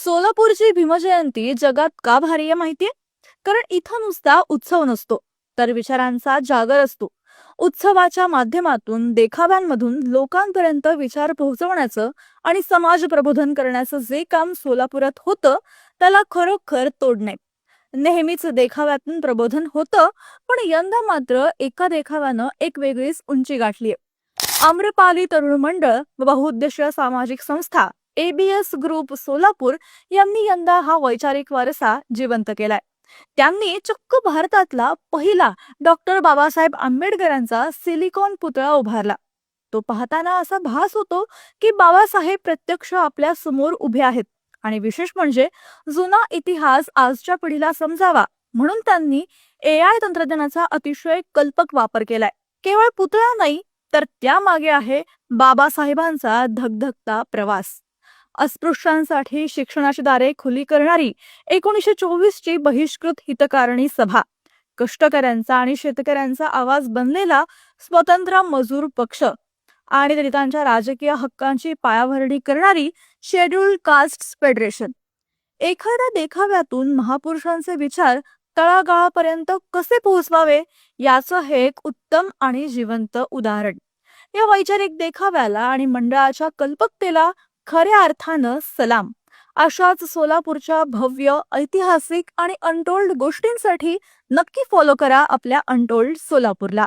सोलापूरची भीमजयंती जगात का भारी आहे माहितीये? कारण इथं नुसता उत्सव नसतो, तर विचारांचा जागर असतो. उत्सवाच्या माध्यमातून, देखाव्यांमधून लोकांपर्यंत विचार पोहोचवण्याचं आणि समाज प्रबोधन करण्याचं जे काम सोलापुरात होतं, त्याला खरोखर तोड नाही. नेहमीच देखाव्यातून प्रबोधन होतं, पण यंदा मात्र एका देखाव्यानं एक वेगळीच उंची गाठलीय. आम्रपाली तरुण मंडळ व बहुउद्देशीय सामाजिक संस्था एबीएस ग्रुप सोलापूर यांनी यंदा हा वैचारिक वारसा जिवंत केलाय. त्यांनी चक्क भारतातला पहिला डॉक्टर बाबासाहेब आंबेडकरांचा सिलिकॉन पुतळा उभारला. तो पाहताना असा भास होतो की बाबासाहेब प्रत्यक्ष आपल्या समोर उभे आहेत. आणि विशेष म्हणजे जुना इतिहास आजच्या पिढीला समजावा म्हणून त्यांनी एआय तंत्रज्ञानाचा अतिशय कल्पक वापर केलाय. केवळ पुतळा नाही, तर त्यामागे आहे बाबासाहेबांचा धगधगता प्रवास. अस्पृश्यांसाठी शिक्षणाची दारे खुली करणारी 1924 ची बहिष्कृत हितकारणी सभा, कष्टकऱ्यांचा आणि शेतकऱ्यांचा आवाज बनलेला स्वतंत्र मजूर पक्ष आणि दलितांच्या राजकीय हक्कांची पायाभरणी करणारी शेड्यूल्ड कास्ट फेडरेशन. एखाद्या देखाव्यातून महापुरुषांचे विचार तळागाळापर्यंत कसे पोहोचवावे याचं हे एक उत्तम आणि जिवंत उदाहरण. या वैचारिक देखाव्याला आणि मंडळाच्या कल्पकतेला खऱ्या अर्थानं सलाम. अशाच सोलापूरच्या भव्य, ऐतिहासिक आणि अनटोल्ड गोष्टींसाठी नक्की फॉलो करा आपल्या अनटोल्ड सोलापूरला.